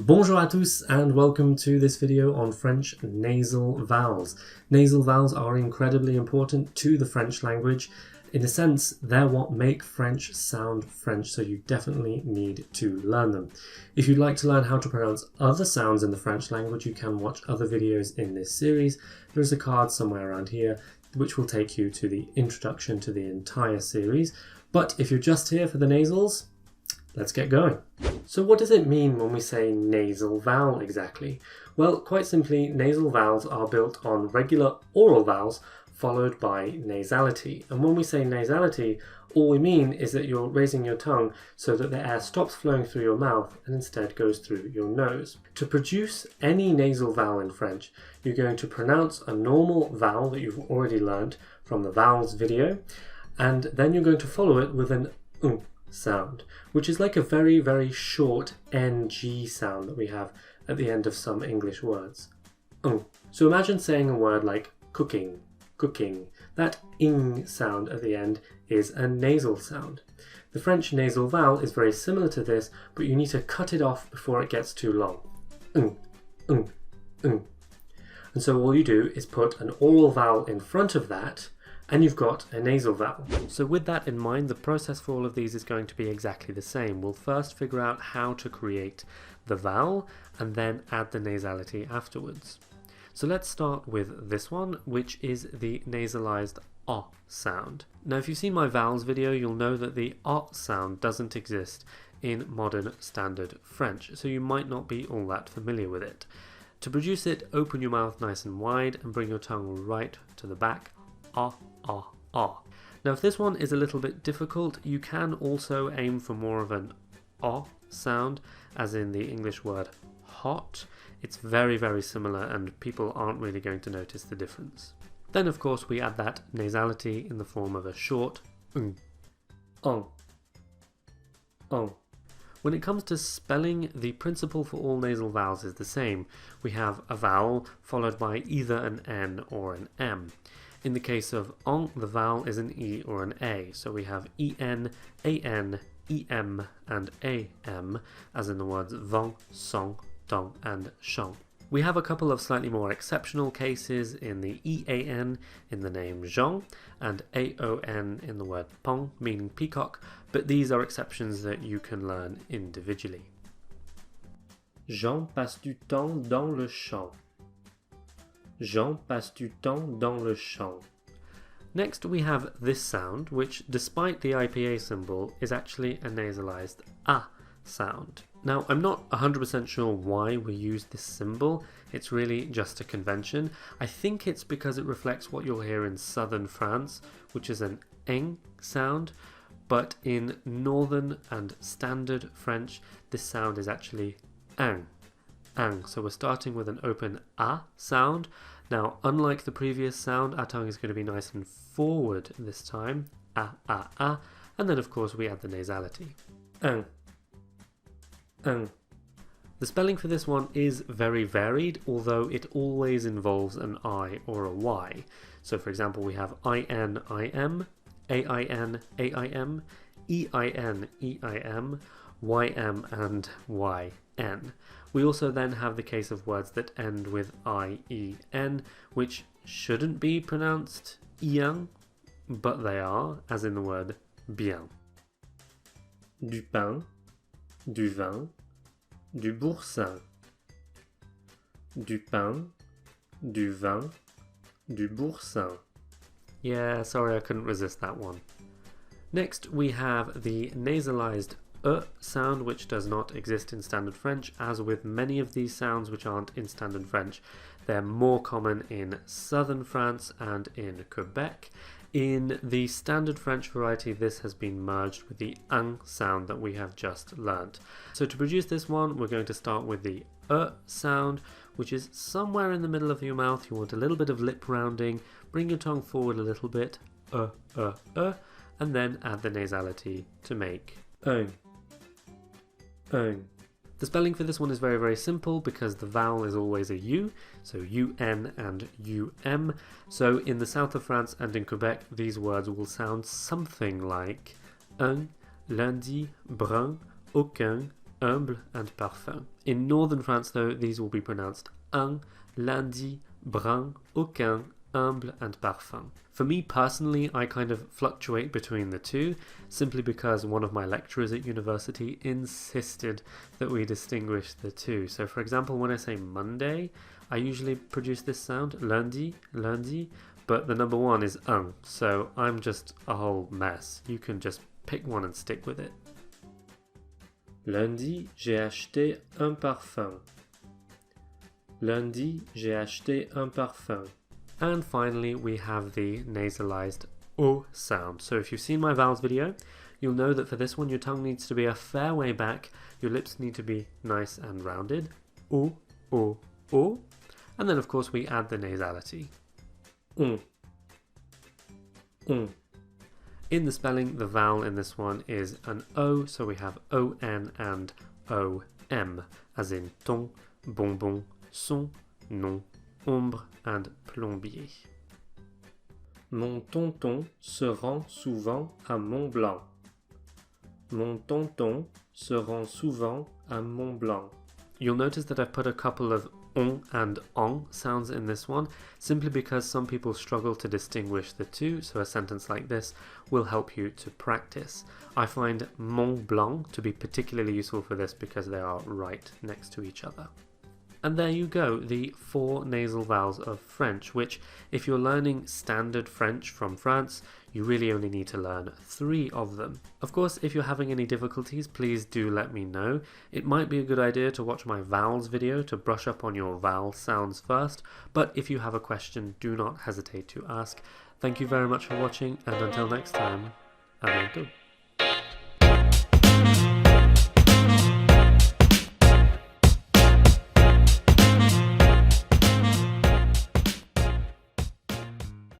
Bonjour à tous and welcome to this video on French nasal vowels. Nasal vowels are incredibly important to the French language. In a sense, they're what make French sound French, so you definitely need to learn them. If you'd like to learn how to pronounce other sounds in the French language, you can watch other videos in this series. There's a card somewhere around here which will take you to the introduction to the entire series. But if you're just here for the nasals, let's get going. So what does it mean when we say nasal vowel exactly? Well, quite simply, nasal vowels are built on regular oral vowels followed by nasality. And when we say nasality, all we mean is that you're raising your tongue so that the air stops flowing through your mouth and instead goes through your nose. To produce any nasal vowel in French, you're going to pronounce a normal vowel that you've already learned from the Vowels video, and then you're going to follow it with an sound, which is like a very, very short ng sound that we have at the end of some English words. So imagine saying a word like cooking, cooking. That ing sound at the end is a nasal sound. The French nasal vowel is very similar to this, but you need to cut it off before it gets too long. And so all you do is put an oral vowel in front of that, and you've got a nasal vowel. So with that in mind, the process for all of these is going to be exactly the same. We'll first figure out how to create the vowel and then add the nasality afterwards. So let's start with this one, which is the nasalized O sound. Now if you've seen my vowels video, you'll know that the O sound doesn't exist in modern standard French, so you might not be all that familiar with it. To produce it, open your mouth nice and wide and bring your tongue right to the back. Ah, ah, ah. Now if this one is a little bit difficult, you can also aim for more of an O sound, as in the English word hot. It's very, very similar and people aren't really going to notice the difference. Then of course we add that nasality in the form of a short ong. When it comes to spelling, the principle for all nasal vowels is the same. We have a vowel followed by either an N or an M. In the case of ong, the vowel is an E or an A, so we have EN, AN, EM and AM, as in the words vent, song, dong and chant. We have a couple of slightly more exceptional cases in the EAN in the name Jean and AON in the word pong, meaning peacock, but these are exceptions that you can learn individually. Jean passe du temps dans le champ. Jean passe du temps dans le champ. Next we have this sound, which despite the IPA symbol is actually a nasalized A sound. Now I'm not 100% sure why we use this symbol, it's really just a convention. I think it's because it reflects what you'll hear in southern France, which is an eng sound, but in northern and standard French this sound is actually ang. So we're starting with an open A sound. Now, unlike the previous sound, our tongue is going to be nice and forward this time. A. And then, of course, we add the nasality. Ang. The spelling for this one is very varied, although it always involves an I or a Y. So, for example, we have IN, IM, AIN, AIM, EIN, EIM, YM, and YN. We also then have the case of words that end with IEN, which shouldn't be pronounced ien, but they are, as in the word bien. Du pain, du vin, du boursin. Du pain, du vin, du boursin. Yeah, sorry I couldn't resist that one. Next we have the nasalized sound, which does not exist in standard French. As with many of these sounds which aren't in standard French, they're more common in southern France and in Quebec. In the standard French variety, this has been merged with the ang sound that we have just learnt. So to produce this one, we're going to start with the sound, which is somewhere in the middle of your mouth. You want a little bit of lip rounding, bring your tongue forward a little bit, and then add the nasality to make ung. The spelling for this one is very, very simple because the vowel is always a U, so UN and UM. So in the south of France and in Quebec, these words will sound something like un, lundi, brun, aucun, humble, and parfum. In northern France, though, these will be pronounced un, lundi, brun, aucun, humble, and parfum. For me personally, I kind of fluctuate between the two, simply because one of my lecturers at university insisted that we distinguish the two. So for example, when I say Monday, I usually produce this sound, lundi, lundi, but the number one is un, so I'm just a whole mess. You can just pick one and stick with it. Lundi, j'ai acheté un parfum. Lundi, j'ai acheté un parfum. And finally, we have the nasalized O sound. So if you've seen my vowels video, you'll know that for this one, your tongue needs to be a fair way back. Your lips need to be nice and rounded. O, O, O. And then, of course, we add the nasality. On. In the spelling, the vowel in this one is an O, so we have O-N and O-M, as in ton, bonbon, son, nom, ombre, and plombier. Mon tonton se rend souvent à Mont Blanc. Mon tonton se rend souvent à Mont Blanc. You'll notice that I've put a couple of on and ong sounds in this one, simply because some people struggle to distinguish the two, so a sentence like this will help you to practice. I find Mont Blanc to be particularly useful for this because they are right next to each other. And there you go, the 4 nasal vowels of French, which, if you're learning standard French from France, you really only need to learn 3 of them. Of course, if you're having any difficulties, please do let me know. It might be a good idea to watch my vowels video to brush up on your vowel sounds first, but if you have a question, do not hesitate to ask. Thank you very much for watching, and until next time, à bientôt.